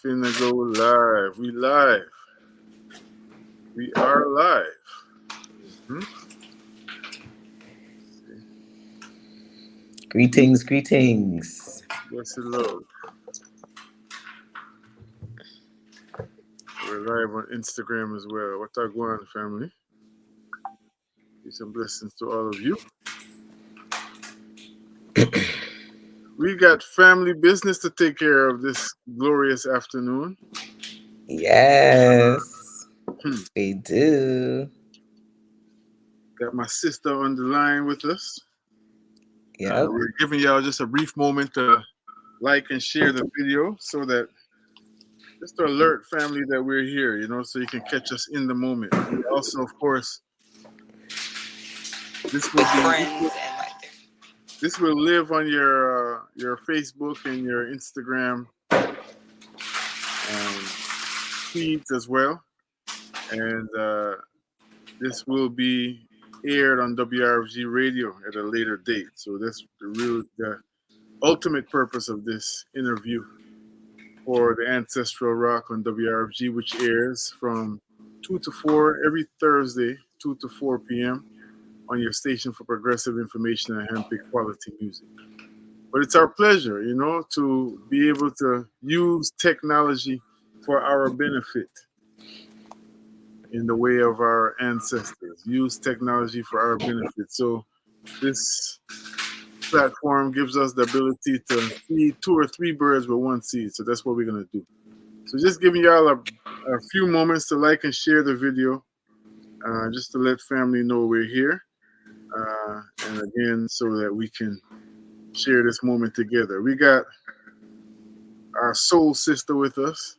finna go live. We live. We are live. Greetings, greetings. Bless the Lord. We're live on Instagram as well. What are going on, family? Peace and blessings to all of you. We got family business to take care of this glorious afternoon. Yes, we do. Got my sister on the line with us. Yep. We're giving y'all just a brief moment to like and share the video so that just to alert family that we're here, you know, so you can catch us in the moment. And also, of course, this will live on your Facebook and your Instagram feeds as well, and this will be aired on WRFG Radio at a later date. So that's the ultimate purpose of this interview for the Ancestral Rock on WRFG, which airs from 2 to 4 every Thursday, 2 to 4 p.m. on your station for progressive information and handpicked quality music. But it's our pleasure, you know, to be able to use technology for our benefit in the way of our ancestors. Use technology for our benefit. So this platform gives us the ability to feed 2 or 3 birds with one seed. So that's what we're going to do. So just giving y'all a few moments to like and share the video, just to let family know we're here. And again, so that we can share this moment together. We got our soul sister with us.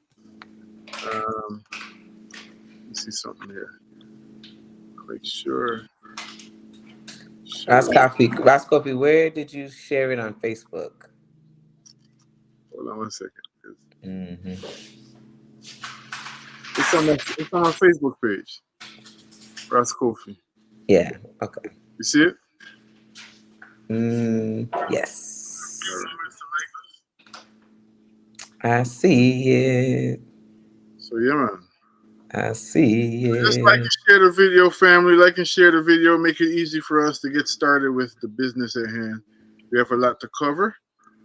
Let's see something here. Make sure. Ross Coffee, where did you share it on Facebook? Hold on one second. Mm-hmm. It's on our Facebook page. Ross Coffee. Yeah. Okay. You see it? Yes. I see it. So yeah, man. I see it. Just like and share the video, family. Like and share the video. Make it easy for us to get started with the business at hand. We have a lot to cover,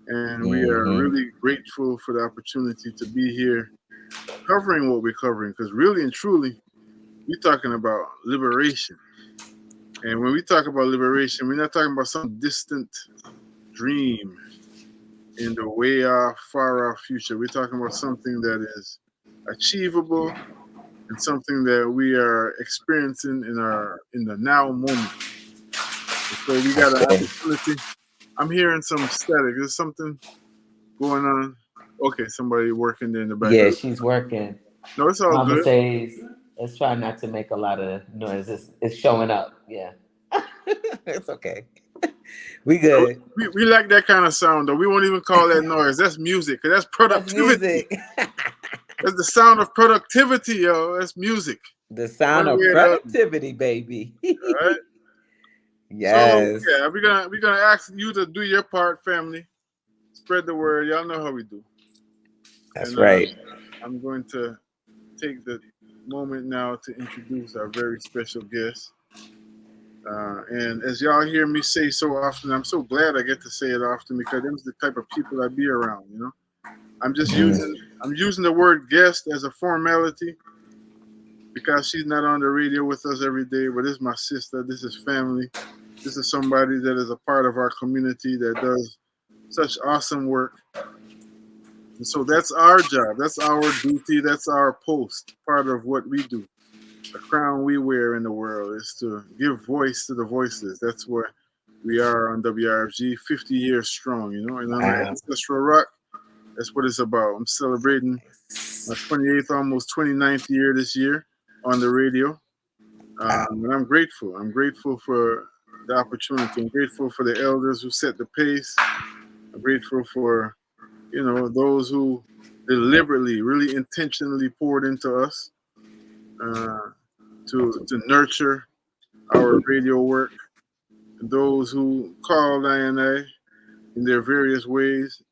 and we are really grateful for the opportunity to be here covering what we're covering. Because really and truly, we're talking about liberation. And when we talk about liberation, we're not talking about some distant dream in the way off, far off future. We're talking about something that is achievable and something that we are experiencing in the now moment. So we got an opportunity. I'm hearing some static. There's something going on. Okay, somebody working there in the background. Yeah, she's working. No, it's all Mama good. says, let's try not to make a lot of noise. It's showing up. Yeah. It's okay. We good. We like that kind of sound, though. We won't even call that noise. That's music. That's productivity. That's the sound of productivity, yo. That's music. The sound of productivity, baby. All right. Yes. So yeah, we're gonna ask you to do your part, family. Spread the word. Y'all know how we do. That's right. I'm going to take the moment now to introduce our very special guest. And as y'all hear me say so often, I'm so glad I get to say it often because them the type of people I be around, you know. I'm just using the word guest as a formality because she's not on the radio with us every day, but this is my sister, this is family. This is somebody that is a part of our community that does such awesome work. And so that's our job, that's our duty, that's our post, part of what we do. The crown we wear in the world is to give voice to the voiceless. That's what we are on WRFG, 50 years strong, you know, and on the Ancestral Rock, that's what it's about. I'm celebrating my 28th, almost 29th year this year on the radio. And I'm grateful. I'm grateful for the opportunity. I'm grateful for the elders who set the pace. I'm grateful for, you know, those who deliberately, really intentionally poured into us to nurture our radio work. And those who called I&I in their various ways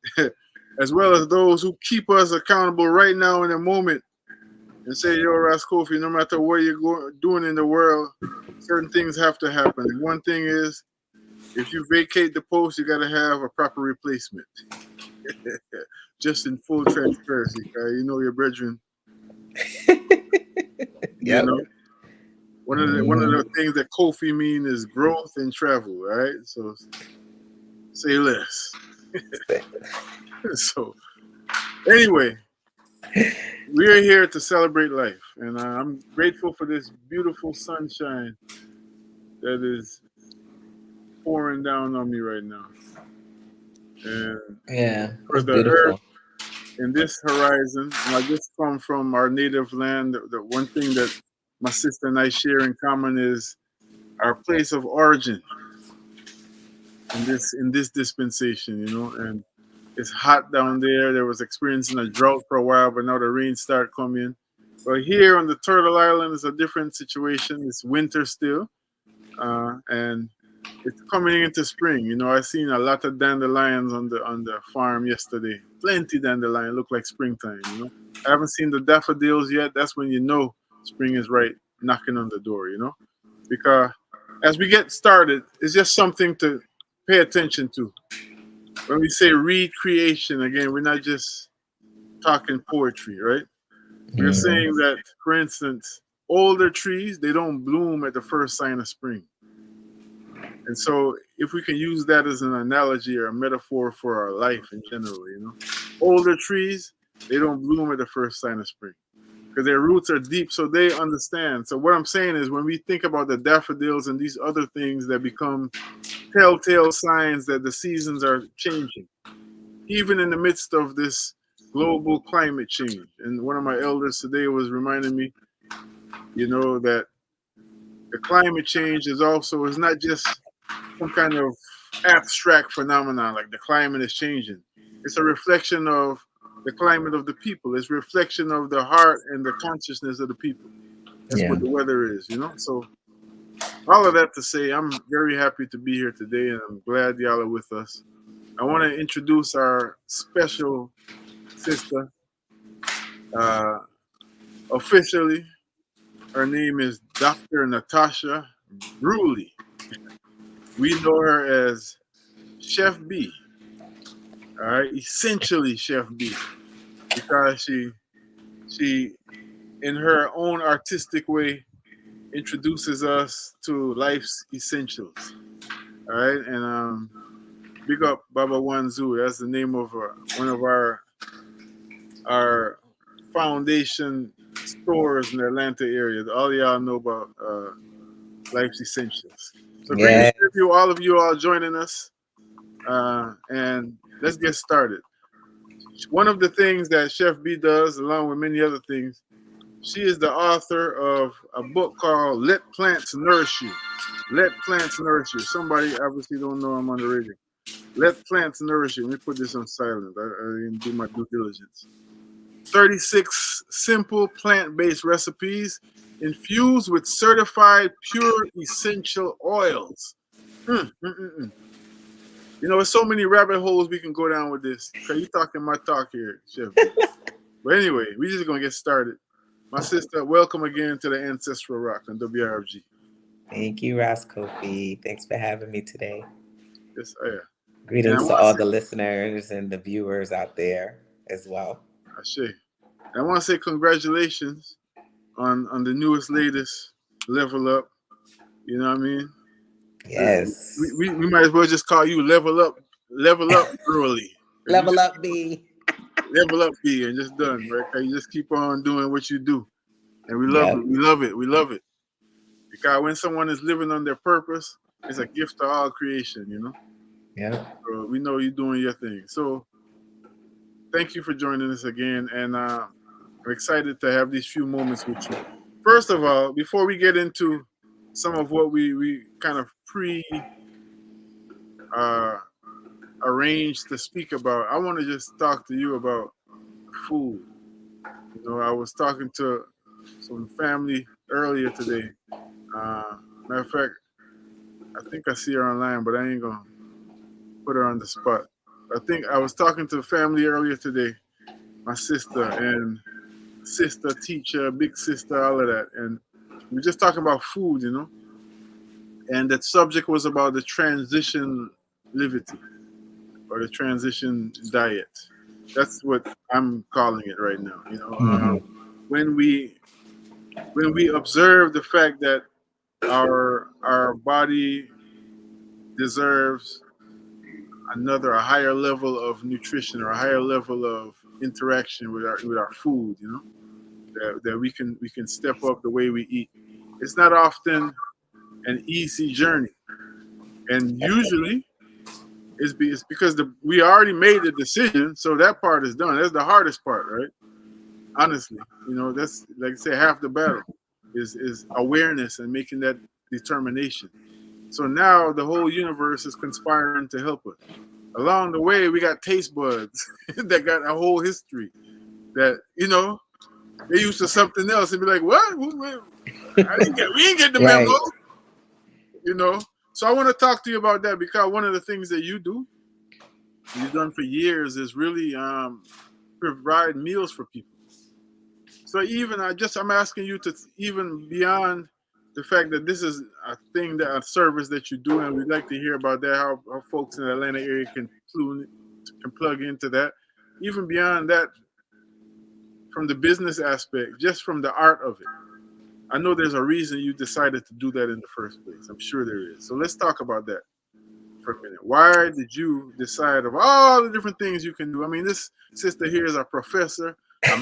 as well as those who keep us accountable right now in the moment and say, yo, Raskofi, no matter what you're doing in the world, certain things have to happen. And one thing is, if you vacate the post, you got to have a proper replacement. Just in full transparency, you know your brethren. You Yep. know, one of the things that Kofi mean is growth and travel, right? So say less. So anyway, we are here to celebrate life, and I'm grateful for this beautiful sunshine that is pouring down on me right now, and Yeah, for it's the earth beautiful. in this horizon. And I just come from our native land. The one thing that my sister and I share in common is our place of origin in this dispensation, and it's hot down there. There was experiencing a drought for a while, but now the rain start coming. But here on the Turtle Island is a different situation. It's winter still, and it's coming into spring. I seen a lot of dandelions on the farm yesterday. Plenty dandelion, look like springtime. I haven't seen the daffodils yet. That's when spring is right knocking on the door. Because as we get started, it's just something to pay attention to. When we say recreation, again, we're not just talking poetry, right? We're saying Hmm. that, for instance, older trees, they don't bloom at the first sign of spring. And so if we can use that as an analogy or a metaphor for our life in general, older trees, they don't bloom at the first sign of spring because their roots are deep, so they understand. So what I'm saying is when we think about the daffodils and these other things that become telltale signs that the seasons are changing, even in the midst of this global climate change. And one of my elders today was reminding me, that the climate change is not just some kind of abstract phenomenon like the climate is changing. It's a reflection of the climate of the people. It's a reflection of the heart and the consciousness of the people. That's Yeah. what the weather is. So all of that to say, I'm very happy to be here today, and I'm glad y'all are with us. I want to introduce our special sister. Uh, Officially, her name is Dr. Natasha Brewlee. We know her as Chef B. All right, essentially Chef B, because she in her own artistic way introduces us to life's essentials. All right, and big up Baba Wanzu. That's the name of one of our foundation stores in the Atlanta area. All y'all know about life's essentials. So greetings Yeah. to you, all of you all joining us, and let's get started. One of the things that Chef B does, along with many other things, she is the author of a book called "Let Plants Nourish You." Let plants nourish you. Somebody obviously don't know I'm on the radio. Let plants nourish you. Let me put this on silent. I didn't do my due diligence. 36 simple plant-based recipes infused with certified pure essential oils. Mm. There's so many rabbit holes we can go down with this. Okay, you talking my talk here, Chef B. But anyway, we just gonna get started. My sister, welcome again to the Ancestral Rock on WRFG. Thank you, Kofi. Thanks for having me today. Yes, I am. And I Greetings to want to all say, the listeners and the viewers out there as well. Ashe. I want to say congratulations on the newest, latest level up. You know what I mean? We, Yes. we, we might as well just call you level up early. Because you Level just up, Bee. level up B and just done, right? 'Cause you just keep on doing what you do. And we love Yep. it. We love it. We love it. Because when someone is living on their purpose, it's a gift to all creation. Yep. So we know you're doing your thing. So thank you for joining us again. And I'm excited to have these few moments with you. First of all, before we get into some of what we kind of uh, arranged to speak about, I want to just talk to you about food. I was talking to some family earlier today. Matter of fact, I think I see her online, but I ain't gonna put her on the spot. I think I was talking to the family earlier today, my sister and sister, teacher, big sister, all of that, and we are just talking about food, and that subject was about the transition livity or the transition diet. That's what I'm calling it right now. Hmm. When we observe the fact that our body deserves a higher level of nutrition or a higher level of interaction with our food, that we can step up the way we eat. It's not often an easy journey, and usually it's because we already made the decision, so that part is done. That's the hardest part, right? Honestly, that's like I say, half the battle is awareness and making that determination. So now the whole universe is conspiring to help us. Along the way, we got taste buds that got a whole history that they used to something else and be like, "What? We didn't get the memo," Right. you know. So I want to talk to you about that because one of the things that you've done for years, is really provide meals for people. So even I'm asking you to, even beyond the fact that this is a service that you do, and we'd like to hear about that, how folks in the Atlanta area can plug into that. Even beyond that, from the business aspect, just from the art of it. I know there's a reason you decided to do that in the first place. I'm sure there is. So let's talk about that for a minute. Why did you decide of all the different things you can do? I mean, this sister here is a professor, a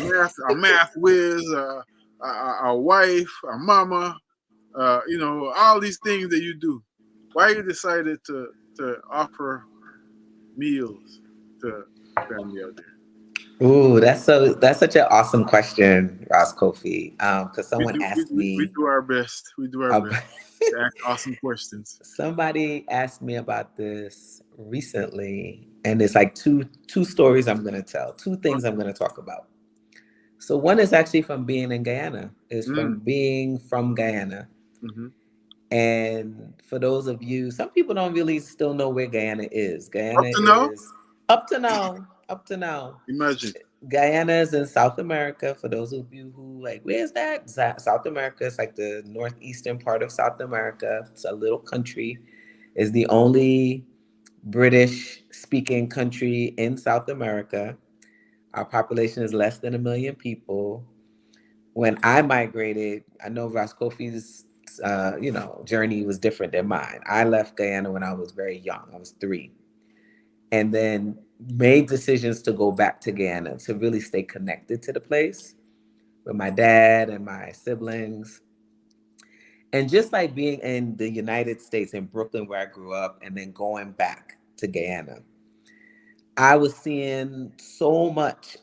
math whiz, a wife, a mama, all these things that you do. Why you decided to offer meals to the family out there? Ooh, that's such an awesome question, Ross Kofi. Because We someone do we, asked we, we me do our best. We do our best about to ask awesome questions. somebody asked me about this recently, and it's like two stories I'm gonna tell, two things I'm gonna talk about. So one is actually from being in Guyana, is from Mm, being from Guyana. hmm. And for those of you, some people don't really still know where Guyana is. Up Guyana to now, is up to now. imagine. Guyana is in South America. For those of you who like, where's that? South America. It's like the northeastern part of South America. It's a little country. It's the only British speaking country in South America. Our population is less than 1 million people. When I migrated, I know Roscoe's journey was different than mine. I left Guyana when I was very young. I was 3, and then made decisions to go back to Guyana to really stay connected to the place with my dad and my siblings. And just like being in the United States in Brooklyn where I grew up and then going back to Guyana, I was seeing so much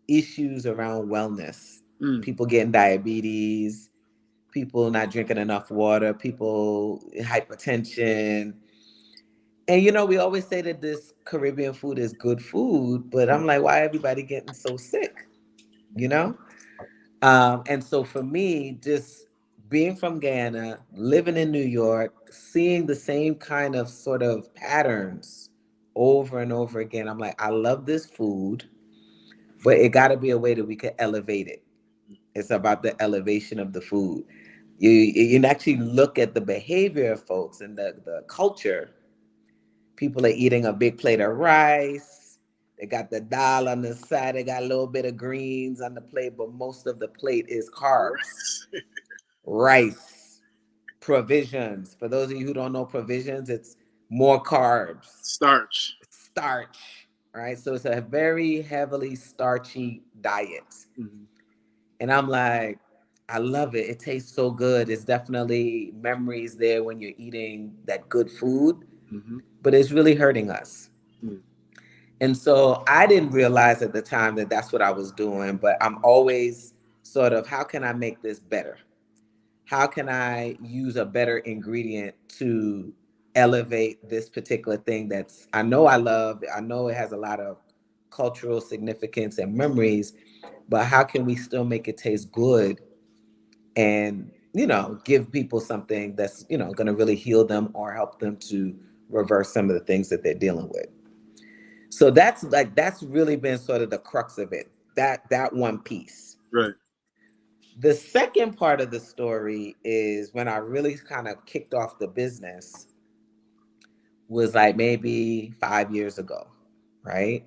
issues around wellness. Mm, People getting diabetes, people not drinking enough water, people hypertension. And we always say that this Caribbean food is good food, but I'm like, why everybody getting so sick? You know? And so for me, just being from Guyana, living in New York, seeing the same kind of sort of patterns over and over again, I'm like, I love this food, but it got to be a way that we could elevate it. It's about the elevation of the food. You can actually look at the behavior of folks and the culture. People are eating a big plate of rice. They got the dal on the side. They got a little bit of greens on the plate, but most of the plate is carbs, rice, provisions. For those of you who don't know provisions, it's more carbs, starch. starch, right? So it's a very heavily starchy diet. Hmm. And I'm like, I love it. It tastes so good. It's definitely memories there when you're eating that good food, Hmm. but it's really hurting us. Mm. And so I didn't realize at the time that that's what I was doing, but I'm always sort of, how can I make this better? How can I use a better ingredient to elevate this particular thing that's, I know I love, I know it has a lot of cultural significance and memories, but how can we still make it taste good and, give people something that's, going to really heal them or help them to reverse some of the things that they're dealing with? So that's really been sort of the crux of it. That one piece. Right. The second part of the story is when I really kind of kicked off the business was like maybe 5 years ago, right?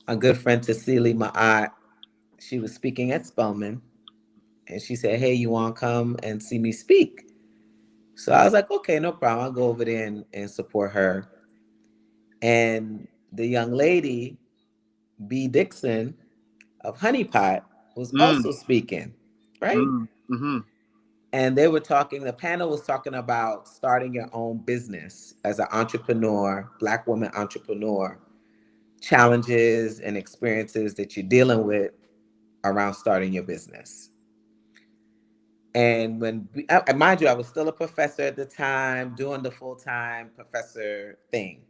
A good friend Cecilia, my aunt, she was speaking at Spelman, and she said, "Hey, you want to come and see me speak?" So I was like, "Okay, no problem. I'll go over there and support her." And the young lady, B. Dixon of Honeypot, was Mm, also speaking, right? mm, mm-hmm. And they were talking, the panel was talking about starting your own business as an entrepreneur, Black woman entrepreneur, challenges and experiences that you're dealing with around starting your business. And mind you, I was still a professor at the time, doing the full time professor thing.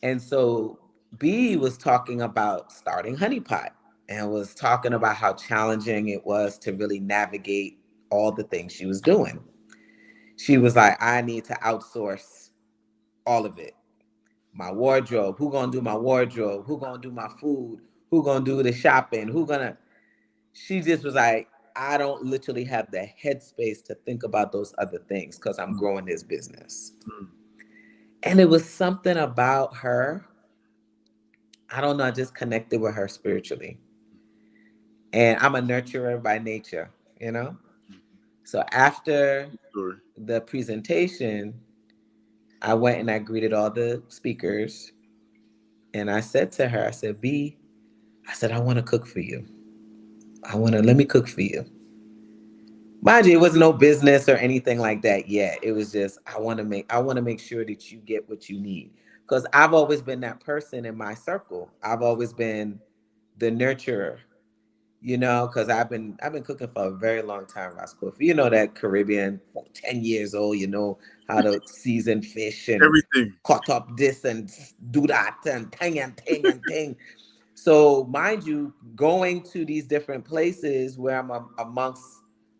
And so B was talking about starting Honeypot and was talking about how challenging it was to really navigate all the things she was doing. She was like, I need to outsource all of it. My wardrobe, who gonna do my wardrobe? Who gonna do my food? Who gonna do the shopping? Who gonna She just was like, I don't literally have the headspace to think about those other things because I'm growing this business. Mm, And it was something about her. I don't know, I just connected with her spiritually. And I'm a nurturer by nature, you know? So after story. the presentation, I went and I greeted all the speakers. And I said to her, I said, B, I said, I want to cook for you. Let me cook for you. Mind you, it was no business or anything like that yet. It was just, I want to make sure that you get what you need. Because I've always been that person in my circle. I've always been the nurturer, because I've been cooking for a very long time, Roscoe. If you know that Caribbean, for 10 years old, you know how to season fish and Everything. cut up this and do that and ting and ting and ting. So mind you, going to these different places where I'm amongst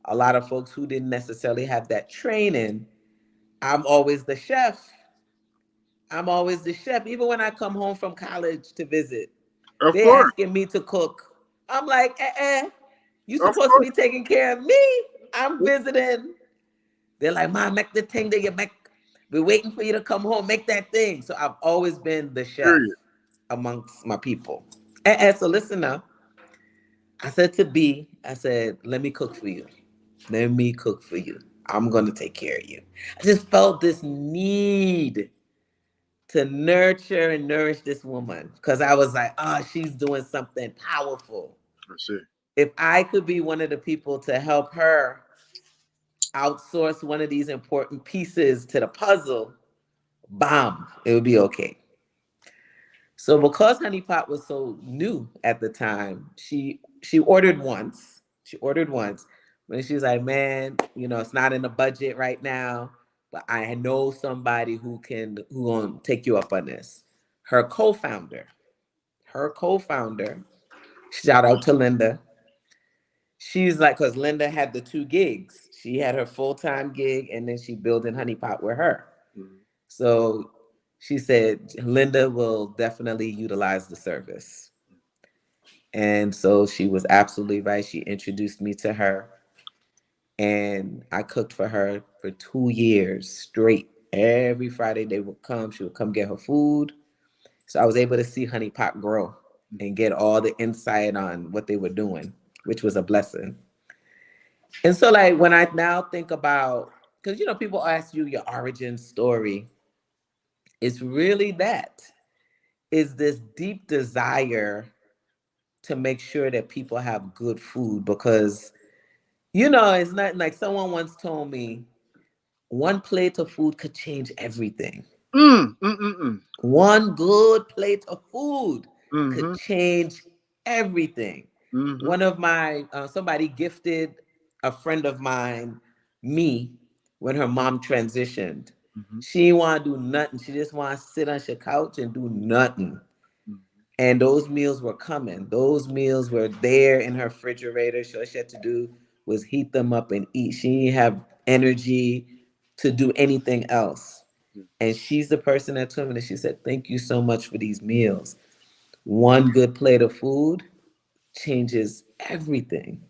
a lot of folks who didn't necessarily have that training, I'm always the chef. I'm always the chef. Even when I come home from college to visit, Of they course. asking me to cook. I'm like, you Of supposed to course. be taking care of me. I'm visiting. They're like, Mom, make the thing that you make. We're waiting for you to come home. Make that thing. So I've always been the chef Period. amongst my people. So listen now. I said to B, I said, let me cook for you. Let me cook for you. I'm going to take care of you. I just felt this need to nurture and nourish this woman because I was like, oh, she's doing something powerful. That's it. If I could be one of the people to help her outsource one of these important pieces to the puzzle, bam, it would be okay. So because Honey Pot was so new at the time, she ordered once. She ordered once. But she was like, man, it's not in the budget right now, but I know somebody who gonna take you up on this. Her co-founder, her co-founder, shout out to Linda. She's like, because Linda had the two gigs. She had her full-time gig and then she built in Honey Pot with her. Mm, So she said Linda will definitely utilize the service. And so she was absolutely right. She introduced me to her and I cooked for her for 2 years straight. Every Friday they would come, she would come get her food. So I was able to see Honey Pot grow and get all the insight on what they were doing, which was a blessing. And so like when I now think about, because people ask you your origin story, it's really that. Is this deep desire to make sure that people have good food because it's not like someone once told me one plate of food could change everything. mm, mm, mm, mm. One good plate of food could Mm-hmm. change everything. Mm-hmm. One of my somebody gifted a friend of mine me when her mom transitioned. Mm-hmm. She want to do nothing. She just want to sit on her couch and do nothing. Mm-hmm. And those meals were coming. Those meals were there in her refrigerator. So all she had to do was heat them up and eat. She didn't have energy to do anything else. And she's the person that told me that she said, "Thank you so much for these meals. One good plate of food changes everything."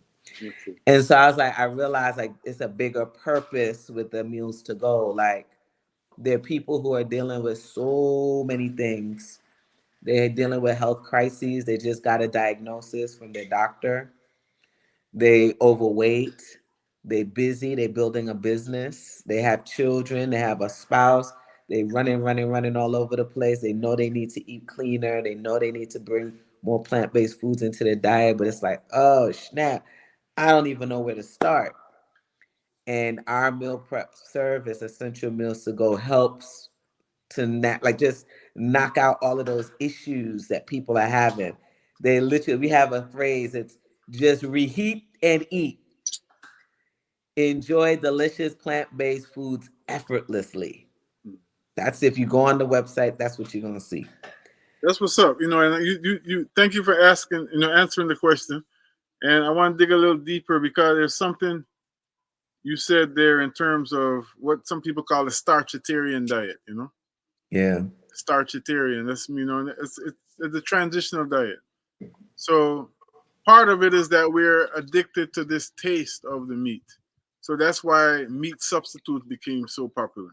Okay. And so I was like, I realized like it's a bigger purpose with the meals to go. Like there are people who are dealing with so many things. They're dealing with health crises. They just got a diagnosis from their doctor. They overweight. They busy. They building a business. They have children. They have a spouse. They running all over the place. They know they need to eat cleaner. They know they need to bring more plant-based foods into their diet. But it's like, oh snap, I don't even know where to start. And our meal prep service, Essential Meals to Go, helps to like just knock out all of those issues that people are having. They literally, we have a phrase, it's just reheat and eat. Enjoy delicious plant-based foods effortlessly. That's if you go on the website, that's what you're gonna see. That's what's up. And you thank you for asking, answering the question. And I want to dig a little deeper because there's something you said there in terms of what some people call the starchitarian diet. Yeah. Starchitarian. That's it's a transitional diet. So part of it is that we're addicted to this taste of the meat. So that's why meat substitutes became so popular.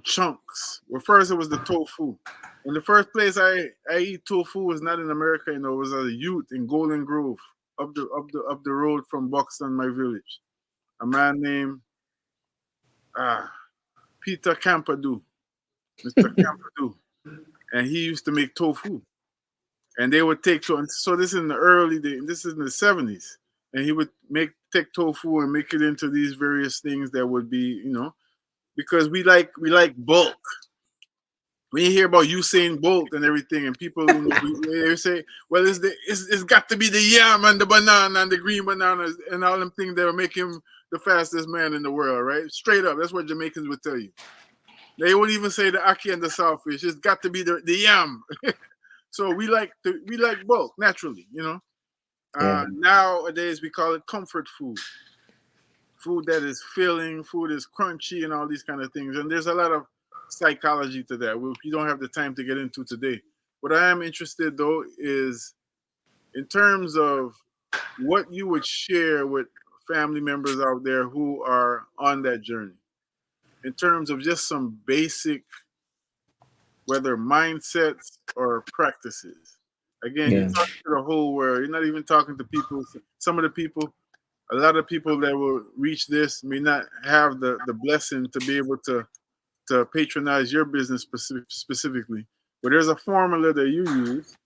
Chunks. Well, first it was the tofu. And the first place I eat tofu was not in America. It was a youth in Golden Grove, up the road from Buxton, my village. A man named uh, Peter Campadou, Mr. Campadou, and he used to make tofu. And they would take tofu. So this is in the early days. This is in the 70s, and he would take tofu and make it into these various things that would be, because we like bulk. When you hear about Usain Bolt and everything, and people, they say, well, it's got to be the yam and the banana and the green bananas and all them things that will make him the fastest man in the world, right? Straight up, that's what Jamaicans would tell you. They would even say the ackee and the saltfish. It's got to be the yam. So we like bulk naturally. Yeah. Nowadays we call it comfort food. Food that is filling, food is crunchy, and all these kind of things. And there's a lot of psychology to that, which we don't have the time to get into today. What I am interested though is in terms of what you would share with family members out there who are on that journey, in terms of just some basic, whether mindsets or practices. Again, you're Yeah. talking to the whole world. You're not even talking to people. Some of the people, a lot of people that will reach this may not have the blessing to be able to patronize your business specifically. But there's a formula that you use,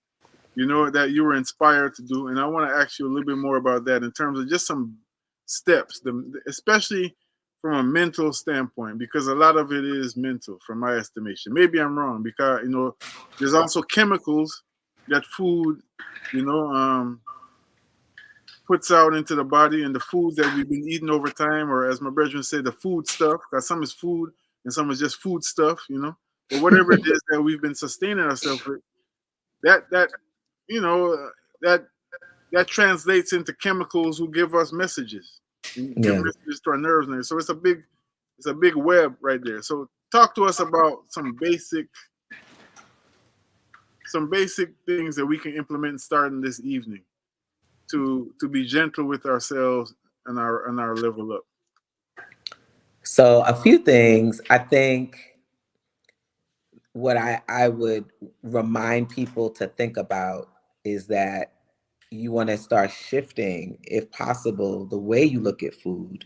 that you were inspired to do. And I want to ask you a little bit more about that in terms of just some steps, especially from a mental standpoint, because a lot of it is mental, from my estimation. Maybe I'm wrong because, there's also chemicals that food, you know, um, puts out into the body, and the foods that we've been eating over time, or as my brethren say, the food stuff, because some is food and some is just food stuff. But whatever it is that we've been sustaining ourselves with, that you know uh, that that translates into chemicals who give us messages and give Yeah. messages to our nerves. And so it's a big web right there. So talk to us about some basic things that we can implement starting this evening to be gentle with ourselves and our level up. So a few things. I think what I would remind people to think about is that you want to start shifting, if possible, the way you look at food.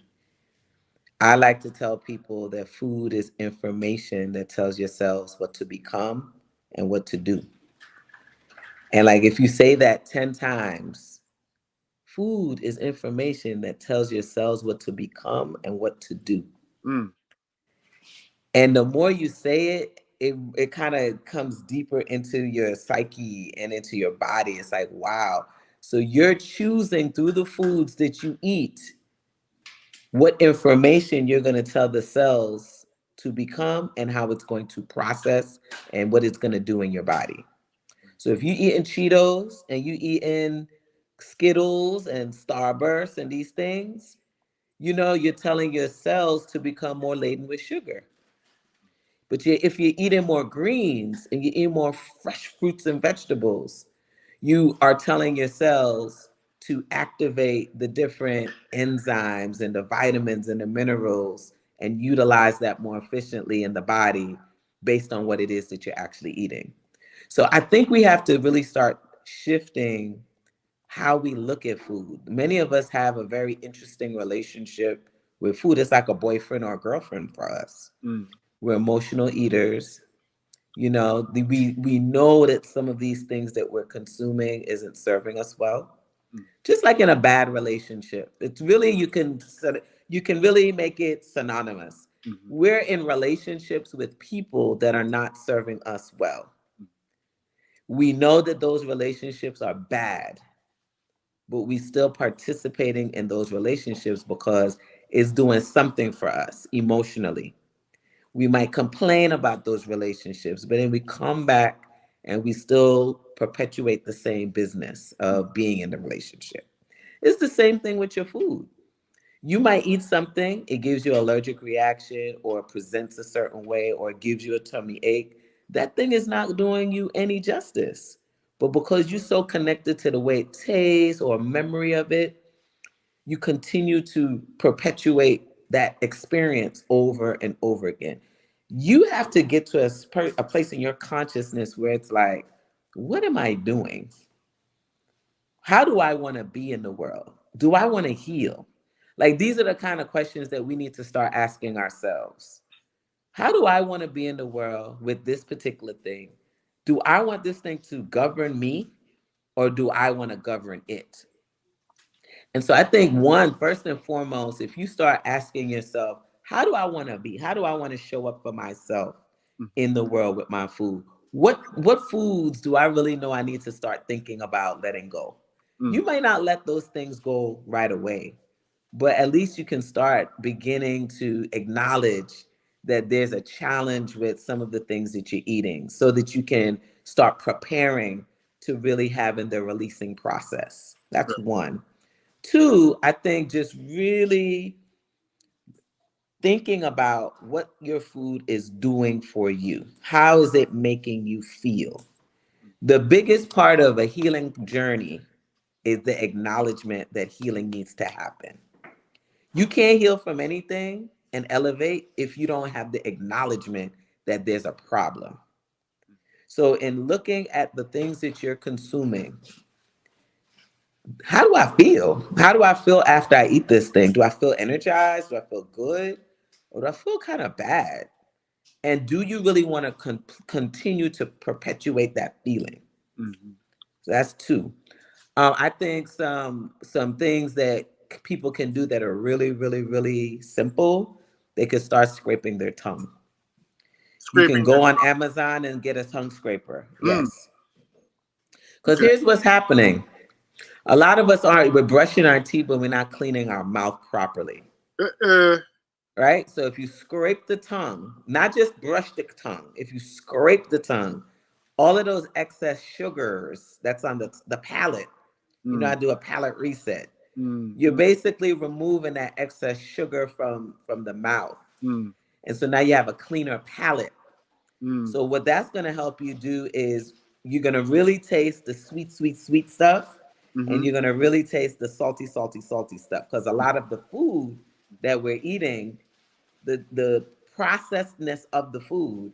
I like to tell people that food is information that tells yourselves what to become and what to do. And like if you say that 10 times, food is information that tells your cells what to become and what to do. Mm, And the more you say it, it kind of comes deeper into your psyche and into your body. It's like, wow. So you're choosing through the foods that you eat what information you're going to tell the cells to become and how it's going to process and what it's going to do in your body. So if you eating Cheetos and you eating Skittles and Starburst and these things, you're telling your cells to become more laden with sugar. But if you're eating more greens and you eat more fresh fruits and vegetables, you are telling your cells to activate the different enzymes and the vitamins and the minerals and utilize that more efficiently in the body based on what it is that you're actually eating. So I think we have to really start shifting how we look at food. Many of us have a very interesting relationship with food. It's like a boyfriend or a girlfriend for us. Mm. We're emotional eaters. We know that some of these things that we're consuming isn't serving us well. Mm. Just like in a bad relationship, it's really you can really make it synonymous. Mm-hmm. We're in relationships with people that are not serving us well. We know that those relationships are bad, but we still participating in those relationships because it's doing something for us emotionally. We might complain about those relationships, but then we come back and we still perpetuate the same business of being in the relationship. It's the same thing with your food. You might eat something, it gives you an allergic reaction or presents a certain way or it gives you a tummy ache. That thing is not doing you any justice. But because you're so connected to the way it tastes or memory of it, you continue to perpetuate that experience over and over again. You have to get to a place in your consciousness where it's like, what am I doing? How do I want to be in the world? Do I want to heal? Like, these are the kind of questions that we need to start asking ourselves. How do I want to be in the world with this particular thing? Do I want this thing to govern me or do I want to govern it? And so I think one, first and foremost, if you start asking yourself, how do I want to be? How do I want to show up for myself in the world with my food? What foods do I really know I need to start thinking about letting go? Mm. You may not let those things go right away, but at least you can start beginning to acknowledge that there's a challenge with some of the things that you're eating so that you can start preparing to really having the releasing process. That's one. Two, I think just really thinking about what your food is doing for you. How is it making you feel? The biggest part of a healing journey is the acknowledgement that healing needs to happen. You can't heal from anything and elevate if you don't have the acknowledgement that there's a problem. So, in looking at the things that you're consuming, how do I feel? How do I feel after I eat this thing? Do I feel energized? Do I feel good? Or do I feel kind of bad? And do you really want to continue to perpetuate that feeling? Mm-hmm. So that's two. I think some things that people can do that are really, really, really simple. They could start scraping their tongue. You can Scraping go that. on Amazon and get a tongue scraper. Mm. Yes. Because Okay. here's what's happening. A lot of us we're brushing our teeth, but we're not cleaning our mouth properly. Uh, Right? So if you scrape the tongue, not just brush the tongue, if you scrape the tongue, all of those excess sugars that's on the palate, I mm, do a palate reset. mm, You're basically removing that excess sugar from the mouth. mm, And so now you have a cleaner palate. mm, So what that's going to help you do is you're going to really taste the sweet, sweet, sweet stuff. And mm-hmm. you're going to really taste the salty, salty, salty stuff. Because a lot of the food that we're eating, the processedness of the food,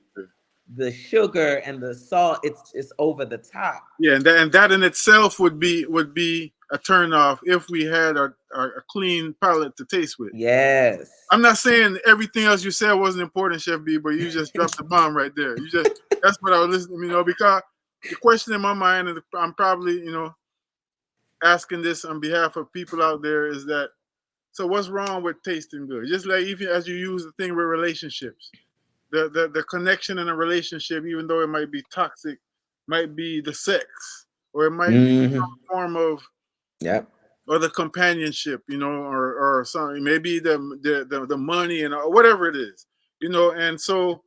the sugar and the salt, it's over the top. Yeah, and that in itself would be a turn off if we had a clean palate to taste with. Yes. I'm not saying everything else you said wasn't important, Chef B, but you just dropped the bomb right there. That's what I was listening, because the question in my mind, and I'm probably, asking this on behalf of people out there, is that, so what's wrong with tasting good? Just like even as you use the thing with relationships, the connection in a relationship, even though it might be toxic, might be the sex, or it might be Hmm. some form of, Yep. or the companionship, or something, maybe the money and whatever it is, and so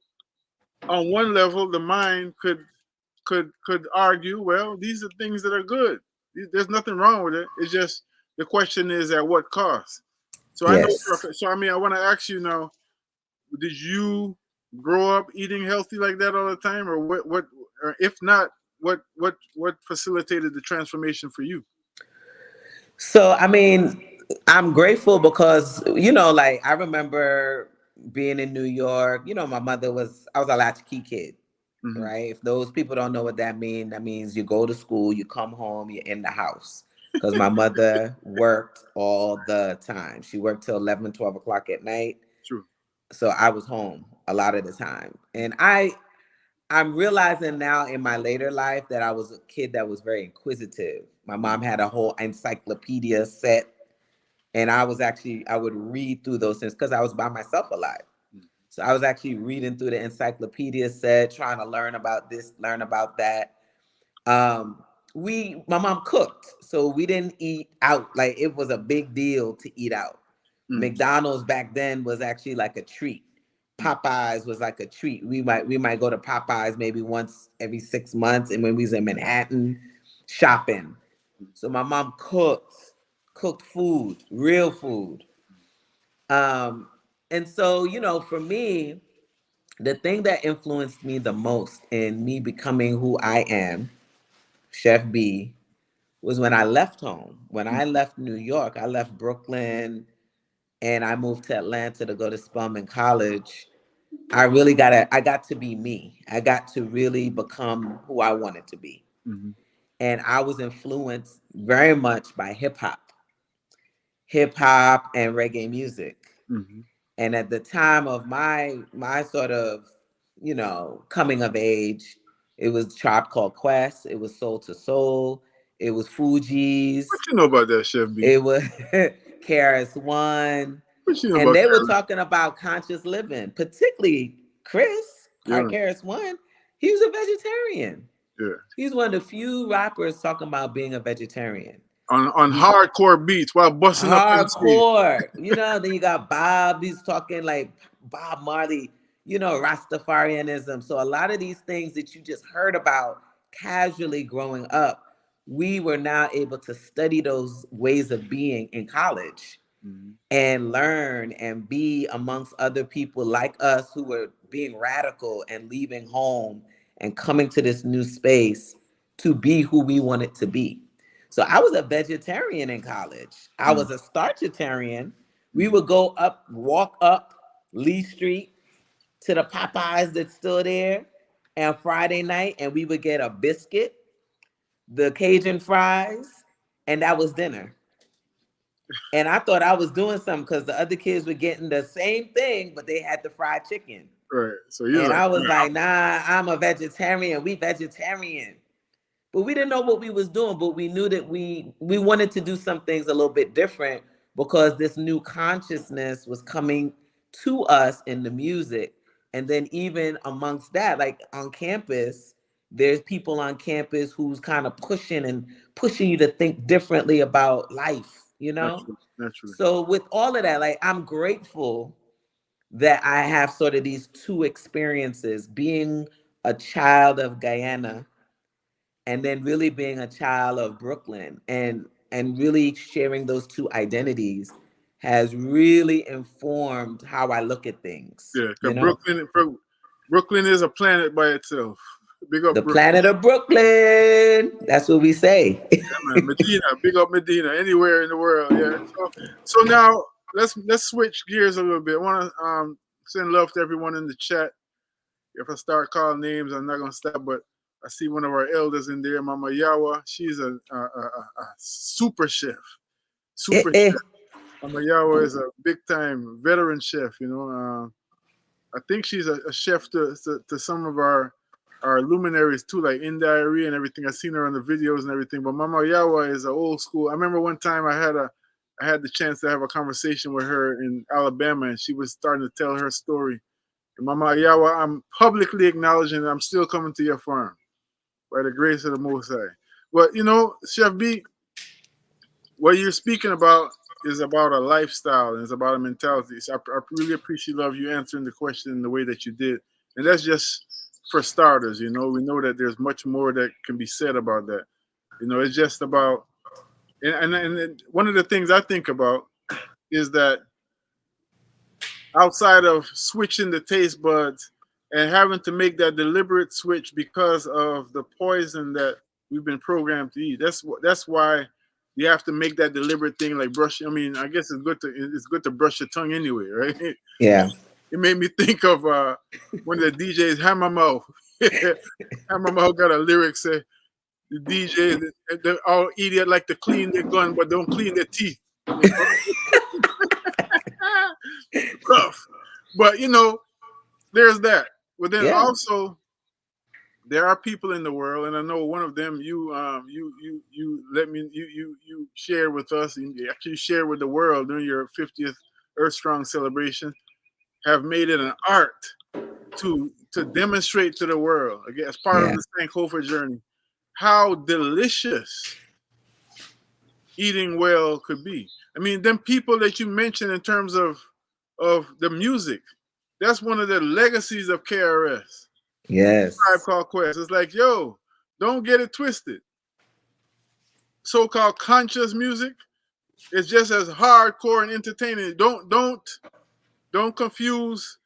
on one level, the mind could argue, well, these are things that are good. There's nothing wrong with it. It's just the question is at what cost. So I know. Yes. So I mean, I want to ask you now: Did you grow up eating healthy like that all the time, or what, or if not, what facilitated the transformation for you? So, I mean, I'm grateful because, like I remember being in New York, my I was a latchkey kid, Hmm. right? If those people don't know what that means you go to school, you come home, you're in the house. Because my mother worked all the time. She worked till 11, 12 o'clock at night. True. So I was home a lot of the time. And I'm realizing now in my later life that I was a kid that was very inquisitive. My mom had a whole encyclopedia set, and I would read through those things because I was by myself a lot. So I was actually reading through the encyclopedia set, trying to learn about this, learn about that. My mom cooked, so we didn't eat out. Like it was a big deal to eat out. Mm-hmm. McDonald's back then was actually like a treat. Popeyes was like a treat. We might go to Popeyes maybe once every 6 months, and when we was in Manhattan shopping. So my mom cooked food, real food. Um, and so for me, the thing that influenced me the most in me becoming who I am, Chef B, was when I left home. When I left New York, I left Brooklyn and I moved to Atlanta to go to Spelman College. I got to be me. I got to really become who I wanted to be. Mm-hmm. And I was influenced very much by hip hop and reggae music. Mm-hmm. And at the time of my sort of, coming of age, it was Tribe Called Quest, it was Soul to Soul, it was What Fugees, you know about that, Chef B? it was KRS One, What you know and about they were that? talking about conscious living, particularly Chris Yeah, KRS One. He was a vegetarian. yeah. He's one of the few rappers talking about being a vegetarian. On You, hardcore beats while busting up in the street. hardcore, then you got Bob, he's talking like Bob Marley, Rastafarianism. So a lot of these things that you just heard about casually growing up, we were now able to study those ways of being in college Mm-hmm. and learn and be amongst other people like us who were being radical and leaving home and coming to this new space to be who we wanted to be. So I was a vegetarian in college. I was a starchitarian. We Mm-hmm. would walk up Lee Street to the Popeyes that's still there, and Friday night, and we would get a biscuit, the Cajun fries, and that was dinner. And I thought I was doing something because the other kids were getting the same thing, but they had the fried chicken. Right. So you're And like, I was like, nah, I'm a vegetarian. We vegetarian. But we didn't know what we was doing, but we knew that we wanted to do some things a little bit different because this new consciousness was coming to us in the music. And then even amongst that, like on campus, there's people on campus who's kind of pushing you to think differently about life. naturally, naturally. So with all of that, like I'm grateful that I have sort of these two experiences, being a child of Guyana and then really being a child of Brooklyn and really sharing those two identities has really informed how I look at things. Yeah, because Brooklyn is a planet by itself. Big up The Brooklyn. planet of Brooklyn. That's what we say. Yeah, man. Medina, big up Medina, anywhere in the world. Yeah. So now let's switch gears a little bit. I want to send love to everyone in the chat. If I start calling names, I'm not gonna stop. But I see one of our elders in there, Mama Yawa. She's a super chef. Eh, Super eh. chef. Mama Yawa is a big time veteran chef. I think she's a chef to some of our luminaries too, like in Diary and everything. I've seen her on the videos and everything. But Mama Yawa is a old school. I remember one time I had the chance to have a conversation with her in Alabama, and she was starting to tell her story. And Mama Yawa, I'm publicly acknowledging that I'm still coming to your farm by the grace of the Most High. But Chef B, what you're speaking about is about a lifestyle and it's about a mentality. So I really appreciate love you answering the question in the way that you did, and that's just for starters. We know that there's much more that can be said about that. It's just about and one of the things I think about is that outside of switching the taste buds, and having to make that deliberate switch because of the poison that we've been programmed to eat. That's why you have to make that deliberate thing, like brush. I mean, I guess it's good to brush your tongue anyway, right? Yeah. It made me think of one of the DJs, Hammer Mouth. Hammer Mouth got a lyric say the DJs they're all idiot like to clean their gun but don't clean their teeth. You know? Rough. But there's that. But then Yeah. also there are people in the world, and I know one of them you let me you share with us, and you actually share with the world during your 50th Earth Strong celebration, have made it an art to demonstrate to the world, again, as part of Yeah. the Sankofa journey, how delicious eating well could be. I mean, them people that you mentioned in terms of the music, that's one of the legacies of KRS. Tribe Yes. Called Quest. It's like, yo, don't get it twisted. So-called conscious music is just as hardcore and entertaining. Don't confuse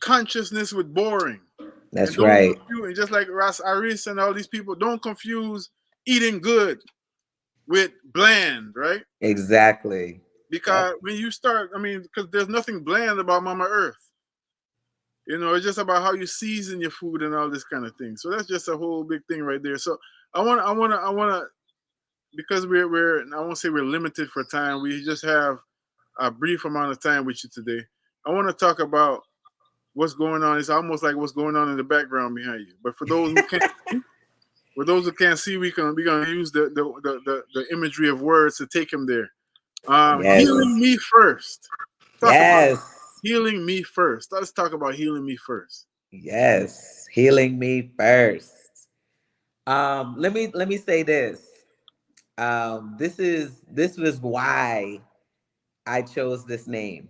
consciousness with boring. And That's don't right. confuse, and just like Ras Aris and all these people, don't confuse eating good with bland, right? Exactly. Yep. Because when you start, I mean, because there's nothing bland about Mama Earth. It's just about how you season your food and all this kind of thing. So that's just a whole big thing right there. So I wanna, because I won't say we're limited for time. We just have a brief amount of time with you today. I want to talk about what's going on. It's almost like what's going on in the background behind you. But for those who can't see, we're gonna use the imagery of words to take him there. Yes. Healing me first. Talk about Yes. healing me first. Let's talk about healing me first. Yes. Healing me first. Let me say this. This was why I chose this name.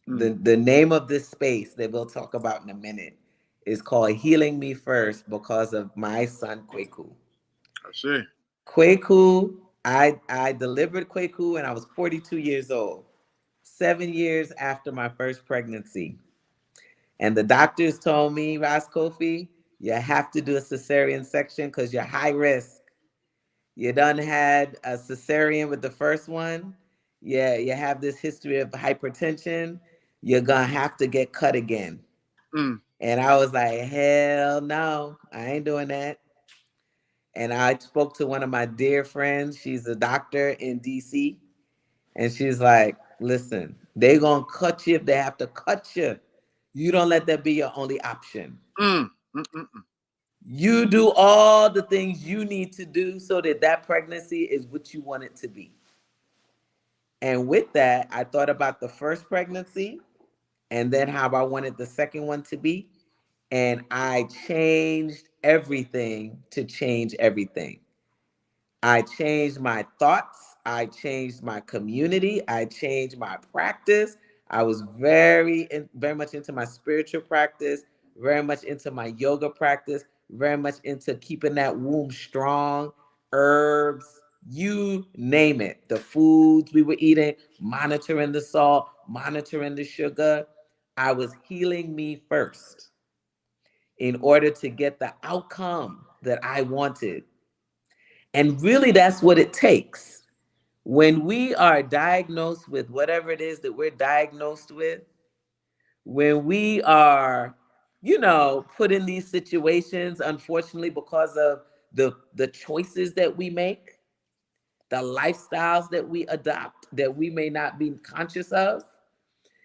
Mm, The name of this space that we'll talk about in a minute is called Healing Me First because of my son Kweku. I say. Kweku, I delivered Kweku when I was 42 years old, 7 years after my first pregnancy. And the doctors told me, Ras Kofi, you have to do a cesarean section because you're high risk. You done had a cesarean with the first one. Yeah, you have this history of hypertension. You're gonna have to get cut again. Mm, And I was like, hell no, I ain't doing that. And I spoke to one of my dear friends. She's a doctor in DC. And she's like, listen, they gonna cut you if they have to cut you. You don't let that be your only option. mm, mm, mm, mm. You do all the things you need to do so that that pregnancy is what you want it to be. And with that, I thought about the first pregnancy and then how I wanted the second one to be. And I changed everything to change everything. I changed my thoughts. I changed my community. I changed my practice. I was very much into my spiritual practice, very much into my yoga practice, very much into keeping that womb strong, herbs, you name it. The foods we were eating, monitoring the salt, monitoring the sugar. I was healing me first in order to get the outcome that I wanted. And really, that's what it takes. When we are diagnosed with whatever it is that we're diagnosed with, when we are, put in these situations, unfortunately, because of the choices that we make, the lifestyles that we adopt that we may not be conscious of,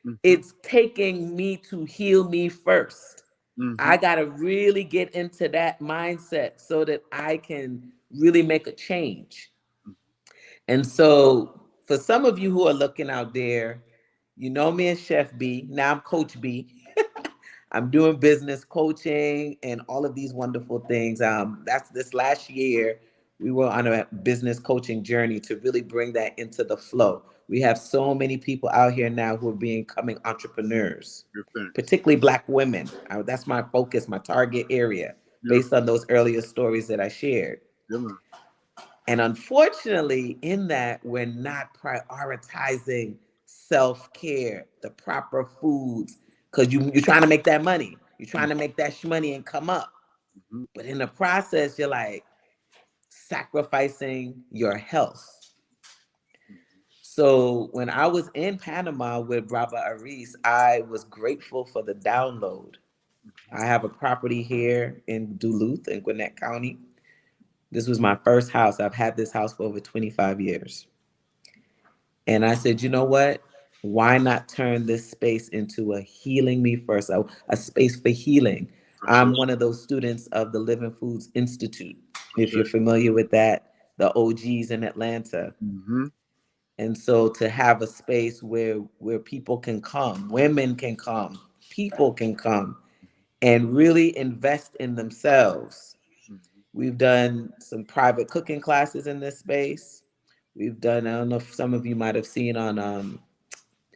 Mhm, it's taking me to heal me first. I mhm, got to really get into that mindset so that I can really make a change. And so, for some of you who are looking out there, you know me as Chef B. Now I'm Coach B. I'm doing business coaching and all of these wonderful things. That's this last year, we were on a business coaching journey to really bring that into the flow. We have so many people out here now who are becoming entrepreneurs, good things. particularly Black women. That's my focus, my target area, based Beautiful. on those earlier stories that I shared. Yeah, man. And unfortunately, in that, we're not prioritizing self care, the proper foods, because you're trying to make that money. You're trying to make that money and come up. Mm-hmm. But in the process, you're like sacrificing your health. So when I was in Panama with Brava Aris, I was grateful for the download. I have a property here in Duluth in Gwinnett County. This was my first house. I've had this house for over 25 years. And I said, you know what? Why not turn this space into a healing me first, a space for healing? For sure. I'm one of those students of the Living Foods Institute, if Okay. you're familiar with that, the OGs in Atlanta. Mm-hmm. And so to have a space where people can come, women can come, people can come and really invest in themselves. We've done some private cooking classes in this space. We've done, I don't know if some of you might have seen on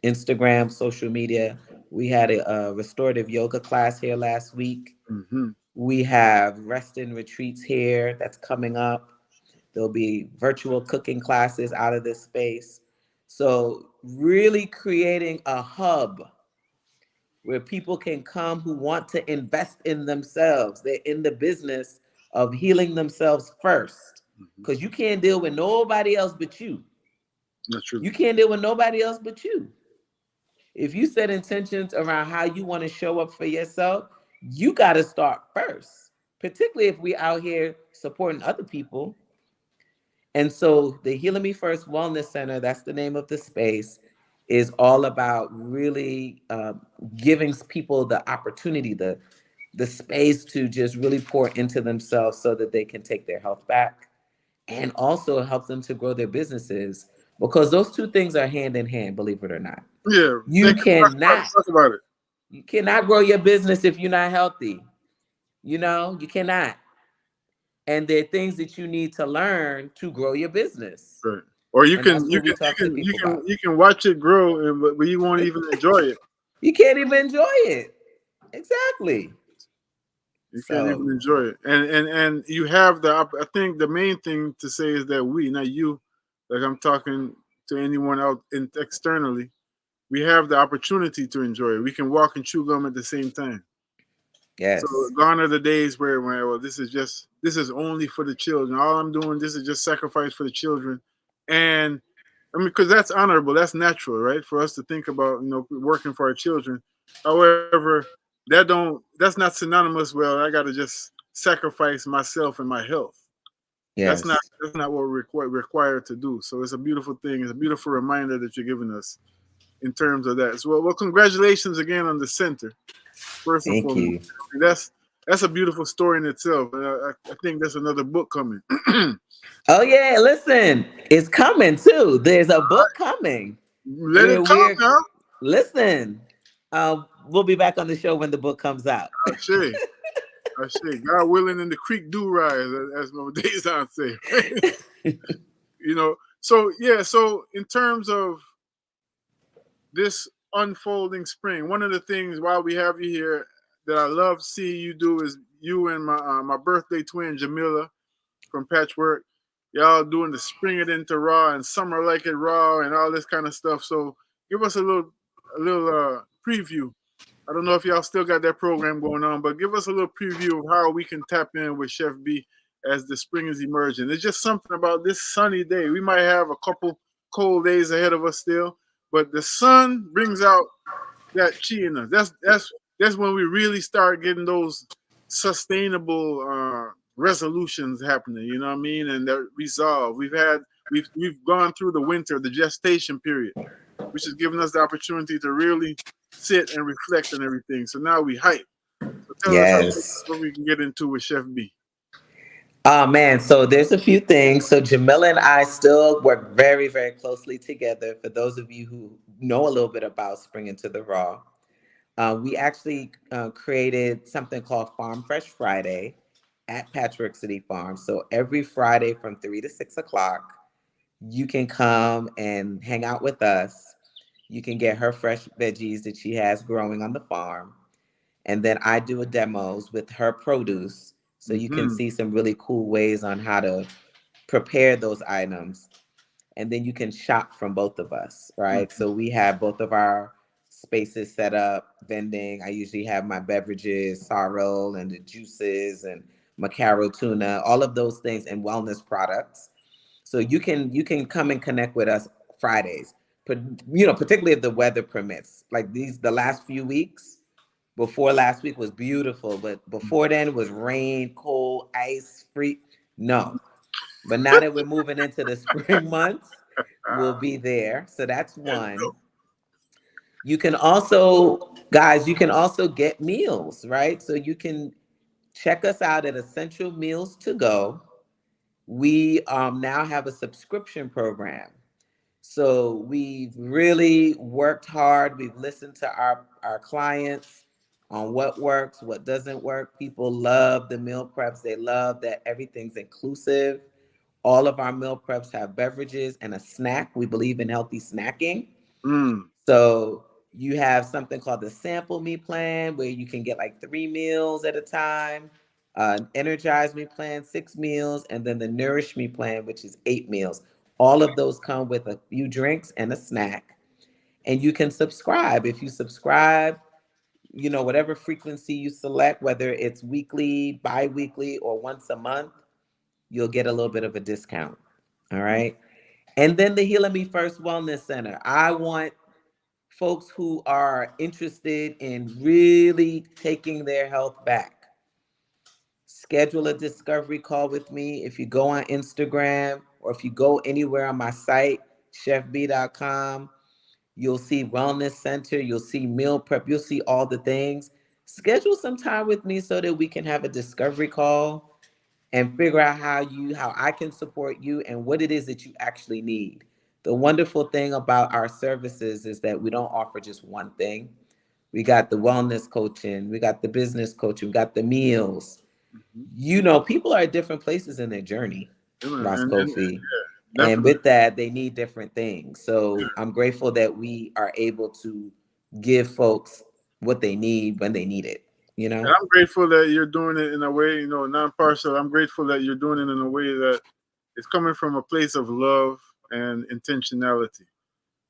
Instagram, social media, we had a restorative yoga class here last week. Mm-hmm. We have rest and retreats here that's coming up. There'll be virtual cooking classes out of this space. So really creating a hub where people can come who want to invest in themselves. They're in the business of healing themselves first. Mm-hmm. Because you can't deal with nobody else but you. That's true. You can't deal with nobody else but you. If you set intentions around how you want to show up for yourself, you got to start first, particularly if we out here supporting other people. And so the Healing Me First Wellness Center, that's the name of the space, is all about really giving people the opportunity, the space to just really pour into themselves so that they can take their health back and also help them to grow their businesses, because those two things are hand in hand, believe it or not. Yeah. You cannot, talk about it. you cannot grow your business if you're not healthy. You know, you cannot. And there are things that you need to learn to grow your business. Right. Or you And can that's what we talk to people about. you can watch it grow, and but you won't even enjoy it. You can't even enjoy it. Exactly. You can't even So, enjoy it, and you have the. I think the main thing to say is that we, not you, like I'm talking to anyone out externally, we have the opportunity to enjoy it. We can walk and chew gum at the same time. So yes. gone are the days where well, this is only for the children. All I'm doing, this is just sacrifice for the children, and I mean, because that's honorable, that's natural, right? For us to think about, working for our children. However, that's not synonymous. Well, I got to just sacrifice myself and my health. Yes. That's not what we're required to do. So it's a beautiful thing. It's a beautiful reminder that you're giving us in terms of that. So, well, congratulations again on the center. First and Thank foremost, you. that's a beautiful story in itself. I think there's another book coming. Oh yeah, listen, it's coming too. There's a book coming Let where it come we're now. listen. We'll be back on the show when the book comes out. Ashe. Ashe. God willing, and the creek do rise, as my days on say. So yeah. So in terms of this unfolding spring, one of the things while we have you here that I love seeing you do is you and my birthday twin Jamila from Patchwork. Y'all doing the spring it into raw and summer like it raw and all this kind of stuff. So give us a little preview. I don't know if y'all still got that program going on, but give us a little preview of how we can tap in with Chef B as the spring is emerging. There's just something about this sunny day. We might have a couple cold days ahead of us still, but the sun brings out that chi in us. That's when we really start getting those sustainable resolutions happening. You know what I mean? And that resolve. We've gone through the winter, the gestation period, which has given us the opportunity to really sit and reflect on everything. So now we hype. So tell us Yes. what we can get into with Chef B. Oh man, so there's a few things. So Jamila and I still work very, very closely together. For those of you who know a little bit about Spring Into the Raw, we actually created something called Farm Fresh Friday at Patchwork City Farm. So every Friday from 3 to 6 o'clock, you can come and hang out with us. You can get her fresh veggies that she has growing on the farm. And then I do a demos with her produce. So you can Mm-hmm. see some really cool ways on how to prepare those items. And then you can shop from both of us, right? So we have both of our spaces set up, vending. I usually have my beverages, sorrel and the juices and macaro tuna, all of those things, and wellness products. So you can come and connect with us Fridays. But particularly if the weather permits. Like the last few weeks, before last week was beautiful, but before then it was rain, cold, ice, free. No. But now that we're moving into the spring months, we'll be there. So that's Let's one. go. You can also, guys, you can also get meals, right? So you can check us out at Essential Meals to Go. We now have a subscription program. So we've really worked hard. We've listened to our clients on what works, what doesn't work. People love the meal preps. They love that everything's inclusive. All of our meal preps have beverages and a snack. We believe in healthy snacking. Mm. So you have something called the Sample Me Plan, where you can get like 3 meals at a time. Energize Me Plan, 6 meals, and then the Nourish Me Plan, which is 8 meals. All of those come with a few drinks and a snack. And you can subscribe. If you subscribe, whatever frequency you select, whether it's weekly, bi-weekly, or once a month, you'll get a little bit of a discount. All right. And then the Healing Me First Wellness Center. I want folks who are interested in really taking their health back. Schedule a discovery call with me. If you go on Instagram or if you go anywhere on my site, chefbee.com, you'll see Wellness Center, you'll see meal prep, you'll see all the things. Schedule some time with me so that we can have a discovery call and figure out how I can support you and what it is that you actually need. The wonderful thing about our services is that we don't offer just one thing. We got the wellness coaching, we got the business coaching, we got the meals. Mhm. People are at different places in their journey, Yeah, man. Ross And Kofi. yeah, And definitely. with that, they need different things. So I'm grateful that we are able to give folks what they need when they need it, you And know? I'm grateful that you're doing it in a way, non-partial. I'm grateful that you're doing it in a way that it's coming from a place of love and intentionality.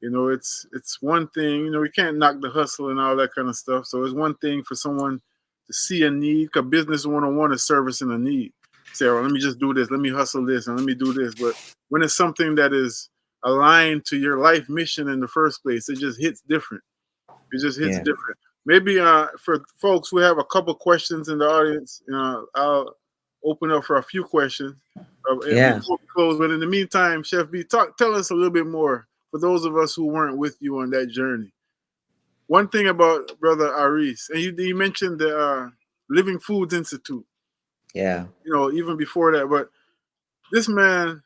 It's one thing. We can't knock the hustle and all that kind of stuff. So it's one thing for someone to see a need, because business 101 is servicing a need. Say, oh, let me just do this, let me hustle this, and let me do this. But when it's something that is aligned to your life mission in the first place, it just hits different. It just hits Yeah. different. Maybe for folks, we have a couple questions in the audience. I'll open up for a few questions Yeah. before we close. But in the meantime, Chef B, tell us a little bit more for those of us who weren't with you on that journey. One thing about Brother Aris, and you mentioned the Living Foods Institute. Yeah. Even before that, but this man,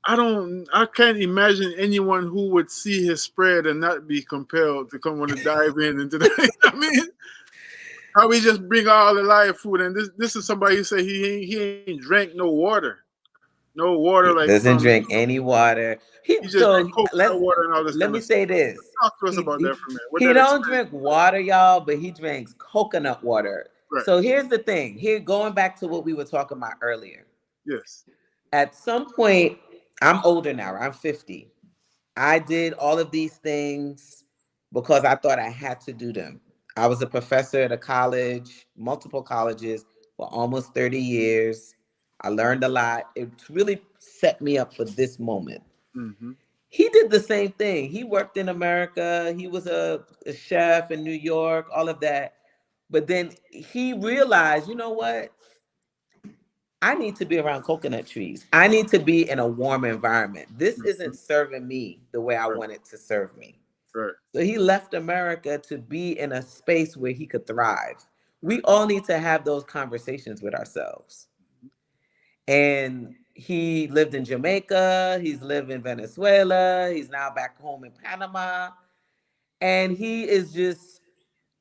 I can't imagine anyone who would see his spread and not be compelled to come on to dive in into that. I mean, how we just bring all the live food, and this is somebody who say he ain't drank no water He like doesn't from drink any water. he just drank coconut Let's water and all this let kind me of stuff. say this. Talk to us He, about he that for a minute. What he that don't experience drink was like. water, y'all, but he drinks coconut water. Right. So here's the thing. Here, going back to what we were talking about earlier. Yes. At some point, I'm older now. I'm 50. I did all of these things because I thought I had to do them. I was a professor at a college, multiple colleges, for almost 30 years. I learned a lot. It really set me up for this moment. Mm-hmm. He did the same thing. He worked in America. He was a chef in New York, all of that. But then he realized, you know what? I need to be around coconut trees. I need to be in a warm environment. This Mm-hmm. isn't serving me the way I Right. want it to serve me. Right. So he left America to be in a space where he could thrive. We all need to have those conversations with ourselves. And he lived in Jamaica, he's lived in Venezuela, he's now back home in Panama. And he is just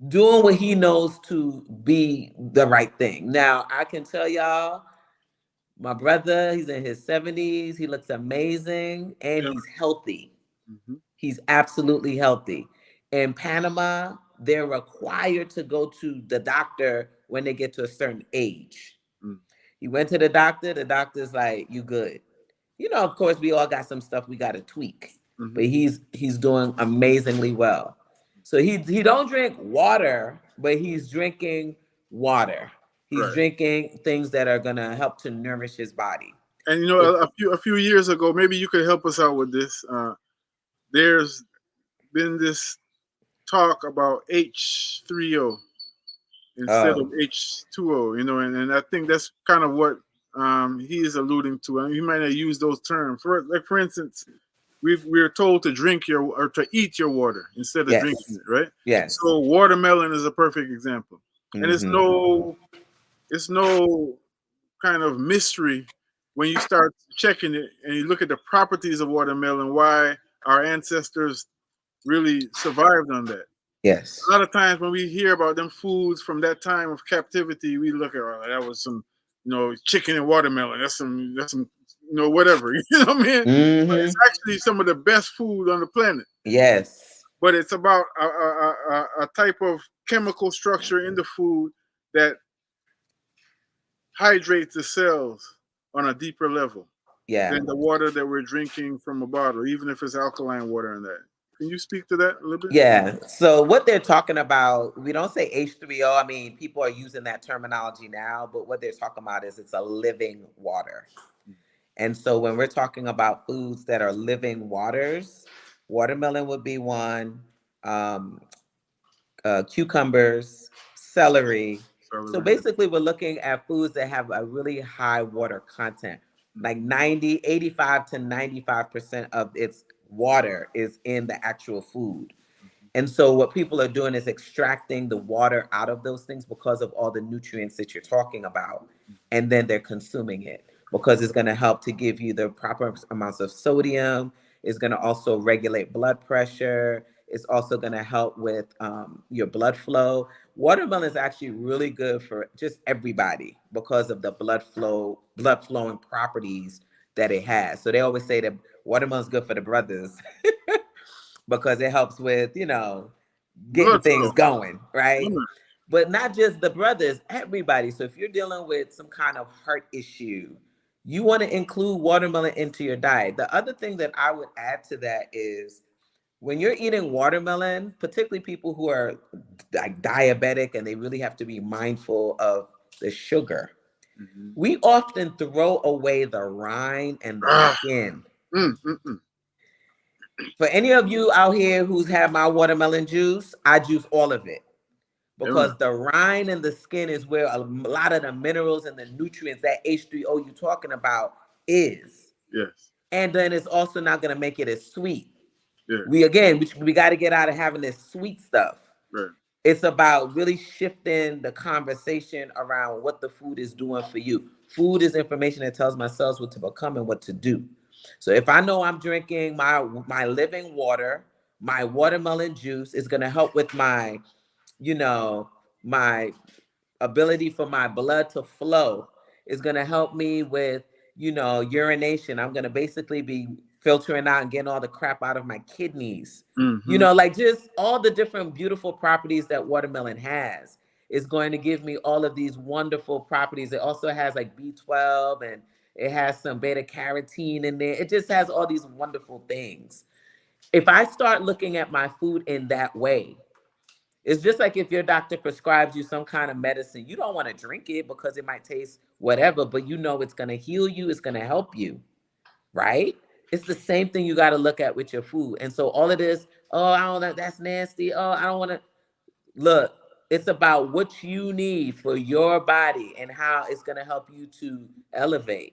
doing what he knows to be the right thing. Now, I can tell y'all, my brother, he's in his 70s. He looks amazing and Yeah. he's healthy. Mm-hmm. He's absolutely healthy. In Panama, they're required to go to the doctor when they get to a certain age. Mm. He went to the doctor's like, you good. Of course, we all got some stuff we got to tweak. but Hmm. he's doing amazingly well. So he don't drink water, but he's drinking water. He's Right. drinking things that are gonna help to nourish his body. And you know, It, a few years ago, maybe you could help us out with this. There's been this talk about H3O instead of oh H2O, you know, and I think that's kind of what he is alluding to. I mean, he might not use those terms. For instance, we're told to drink your or to eat your water instead of drinking yes, it, right? yes. So watermelon is a perfect example, and Hmm. it's no kind of mystery when you start checking it and you look at the properties of watermelon, why our ancestors really survived on that. A Yes, lot of times when we hear about them foods from that time of captivity, we look at, oh, that was some, chicken and watermelon. That's some, whatever. You know what I mean? But it's hmm, actually some of the best food on the planet. yes, But it's about a type of chemical structure in the food that hydrates the cells on a deeper level yeah. than the water that we're drinking from a bottle, even if it's alkaline water in that. Can you speak to that a little bit? Yeah. So what they're talking about, we don't say H3O. I mean, people are using that terminology now, but what they're talking about is it's a living water. And so when we're talking about foods that are living waters, watermelon would be one, um, cucumbers, celery. So Celery. basically, we're looking at foods that have a really high water content, like 85 to 95% of its water is in the actual food. And so what people are doing is extracting the water out of those things because of all the nutrients that you're talking about. And then they're consuming it because it's going to help to give you the proper amounts of sodium. It's going to also regulate blood pressure. It's also going to help with your blood flow. Watermelon is actually really good for just everybody because of the blood flowing properties that it has. So they always say that watermelon is good for the brothers because it helps with, getting Blood things flow. going, right? Mm. But not just the brothers, everybody. So if you're dealing with some kind of heart issue, you want to include watermelon into your diet. The other thing that I would add to that is when you're eating watermelon, particularly people who are like diabetic and they really have to be mindful of the sugar, Mhm. we often throw away the rind and the Ah, skin. mm, mm, mm. For any of you out here who's had my watermelon juice, I juice all of it Yeah, man. because the rind and the skin is where a lot of the minerals and the nutrients that H3O you talking about is. Yes. And then it's also not going to make it as sweet. Yeah. We got to get out of having this sweet stuff. Right. It's about really shifting the conversation around what the food is doing for you. Food is information that tells my cells what to become and what to do. So if I know I'm drinking my living water, my watermelon juice is going to help with you know, my ability for my blood to flow, is going to help me with, urination. I'm going to basically be filtering out and getting all the crap out of my kidneys. Mm-hmm. Like just all the different beautiful properties that watermelon has is going to give me all of these wonderful properties. It also has like B12 and it has some beta carotene in there. It just has all these wonderful things. If I start looking at my food in that way, it's just like if your doctor prescribes you some kind of medicine, you don't want to drink it because it might taste whatever, but you know it's going to heal you, it's going to help you, right? It's the same thing you got to look at with your food. And so all of this, oh, I don't know, that's nasty. Oh, I don't want to look. It's about what you need for your body and how it's going to help you to elevate.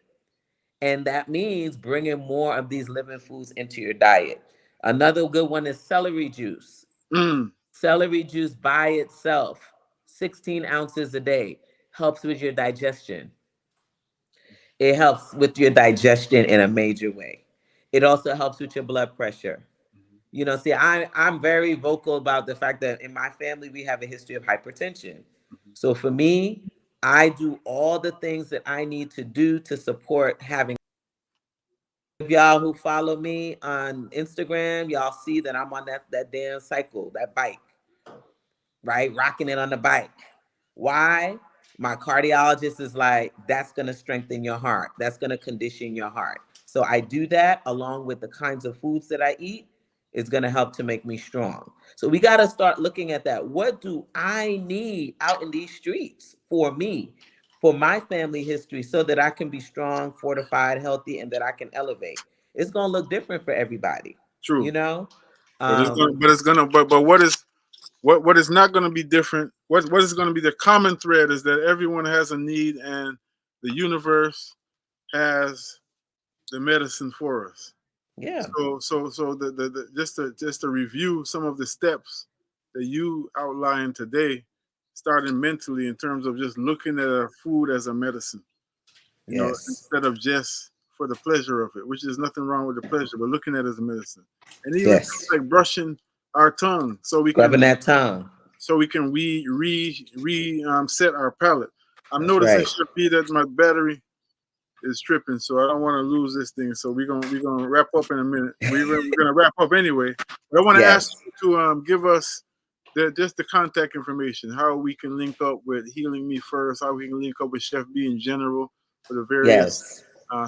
And that means bringing more of these living foods into your diet. Another good one is celery juice. Mm. Celery juice by itself, 16 ounces a day, helps with your digestion. It helps with your digestion in a major way. It also helps with your blood pressure. See, I'm very vocal about the fact that in my family we have a history of hypertension. So for me, I do all the things that I need to do to support having. If y'all who follow me on Instagram, y'all see that I'm on that damn cycle, that bike, right? Rocking it on the bike. Why? My cardiologist is like, that's going to strengthen your heart. That's going to condition your heart. So I do that along with the kinds of foods that I eat is going to help to make me strong. So we got to start looking at that. What do I need out in these streets for me, for my family history, so that I can be strong, fortified, healthy, and that I can elevate? It's going to look different for everybody, you True. know? But Um, what is not gonna be different? What is gonna be the common thread is that everyone has a need, and the universe has the medicine for us. yeah. The just to review some of the steps that you outlined today, starting mentally in terms of just looking at our food as a medicine, Yes. instead of just for the pleasure of it, which is nothing wrong with the pleasure, but looking at it as a medicine. And even things Yes. like brushing our tongue Grabbing that tongue. so we can set our palate. I'm That's noticing, right. Chef B, that my battery is tripping, so I don't want to lose this thing. So we're gonna wrap up in a minute. We're gonna wrap up anyway. But I want to ask Yes. you to give us just the contact information, how we can link up with Healing Me First, how we can link up with Chef B in general for the various Yes.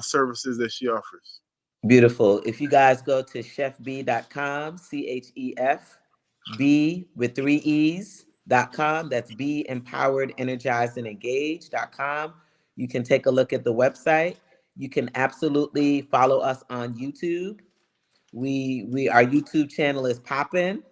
services that she offers. Beautiful. If you guys go to chefb.com, CHEF, with three E's.com, that's be empowered, energized, and engaged.com. You can take a look at the website. You can absolutely follow us on YouTube. We our YouTube channel is popping.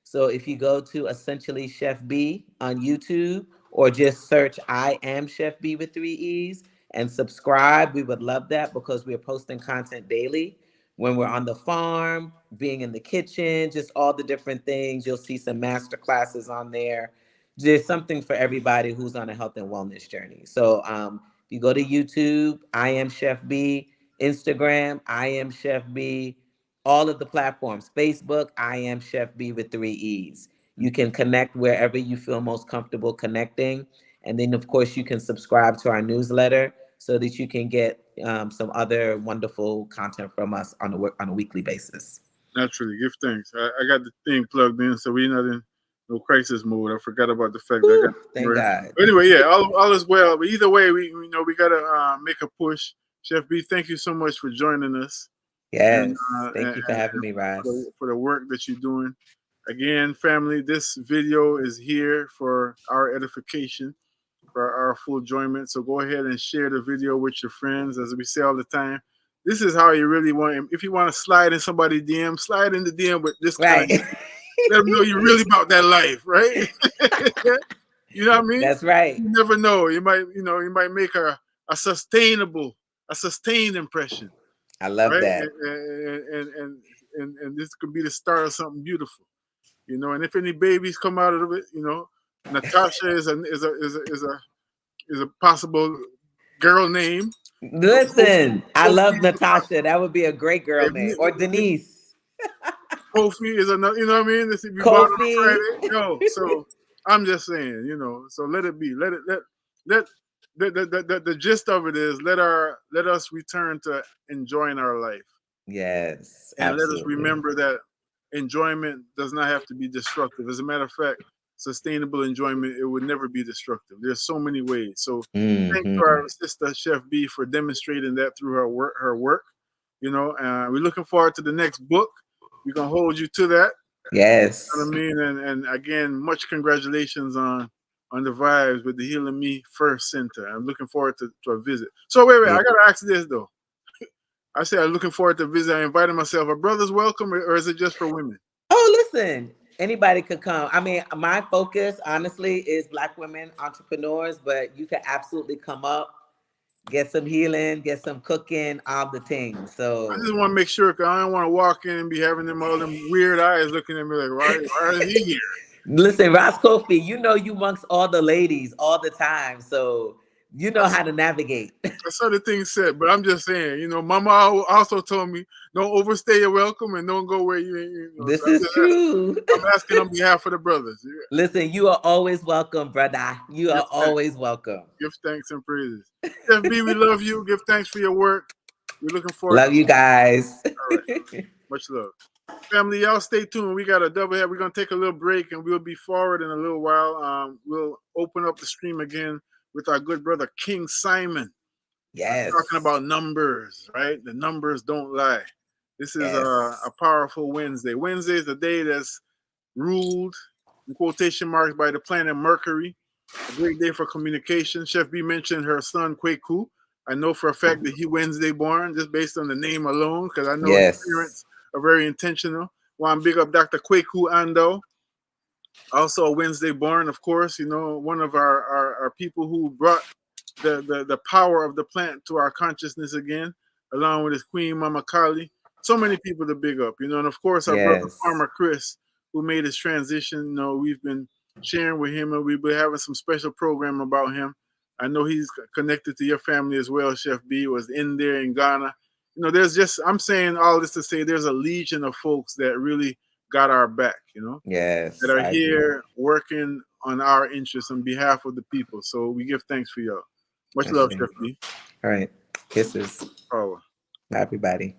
So if you go to essentially Chef B on YouTube or just search I am Chef B with three E's and subscribe, we would love that because we're posting content daily. When we're on the farm, being in the kitchen, just all the different things. You'll see some master classes on there. There's something for everybody who's on a health and wellness journey. So if you go to YouTube, I am Chef B, Instagram, I am Chef B, all of the platforms, Facebook, I am Chef B with three E's. You can connect wherever you feel most comfortable connecting. And then, of course, you can subscribe to our newsletter so that you can get some other wonderful content from us on a weekly basis. Naturally, give thanks. I got the thing plugged in, so we're not in no crisis mode. I forgot about the fact that I got. Whew, thank God. But anyway, yeah, all is well. But either way, we gotta make a push. Chef B, thank you so much for joining us, and Yes. Thank you for having me, for Ross. the work that you're doing. Again, family, this video is here for our edification, for our full enjoyment. So go ahead and share the video with your friends, as we say all the time. This is how you really want. If you want to slide in somebody's DM, slide in the DM with this kind of. Right. Let them know you're really about that life, right? You know what I mean? That's right. You never know. You might make a sustainable, a sustained impression, I love right? that. And this could be the start of something beautiful, And if any babies come out of it, Natasha is a possible girl name. Listen, I Kofi love is Natasha. That would be a great girl name. Or a, Denise. Kofi is another, you know what I mean? This will be born on a Kofi. Friday. Yo, so I'm just saying, so let it be. Let the gist of it is let us return to enjoying our life. Yes, And let us absolutely. remember that enjoyment does not have to be destructive. As a matter of fact, sustainable enjoyment, it would never be destructive. There's so many ways. So thank to Hmm. our sister Chef B for demonstrating that through her work. We're looking forward to the next book. We're gonna hold you to that. You know Yes. what I mean? And again, much congratulations on the vibes with the Healing Me First Center. I'm looking forward to a visit. So wait, I Yeah. gotta ask this though. I said I'm looking forward to visit. I invited myself. Are brothers welcome, or is it just for women? Oh, listen, anybody could come. I mean, my focus, honestly, is Black women entrepreneurs, but you could absolutely come up, get some healing, get some cooking, all the things. I So just want to make sure, cause I don't want to walk in and be having them all them weird eyes looking at me like, why is he here? listen, Ross Kofi, you know you amongst all the ladies all the time. So you know how to navigate. That's other things said, but I'm just saying, Mama also told me don't overstay your welcome and don't go where you ain't. So This is true. I'm asking on behalf of the brothers. Yeah. Listen, you are always welcome, brother. You Give are thanks, always welcome. give thanks and praises. Chef B, we love you. Give thanks for your work. We're looking forward to Love you guys. all right. Much love. Family, y'all stay tuned. We got a double head. We're gonna take a little break and we'll be forward in a little while. We'll open up the stream again with our good brother King Simon. Talking Yes. about numbers, right? The numbers don't lie. This is a Yes. powerful Wednesday. Wednesday is the day that's ruled, in quotation marks, by the planet Mercury. A great day for communication. Chef B mentioned her son, Kweku. I know for a fact that he Wednesday born, just based on the name alone, because I know his Yes. parents are very intentional. Want to big up Dr. Kweku Ando, also a Wednesday born, of course. You know, one of our people who brought the power of the plant to our consciousness again, along with his queen Mama Kali. So many people to big up, you know, and of course our brother Yes. Farmer Chris, who made his transition. You know, we've been sharing with him, and we've been having some special program about him. I know he's connected to your family as well. Chef B was in there in Ghana. You know, there's just I'm saying all this to say there's a legion of folks that really got our back. You know, that Yes. are I agree. here working on our interests on behalf of the people. So we give thanks for y'all. Much That's love, it. Chef B. All right. Kisses. Power. Bye, everybody.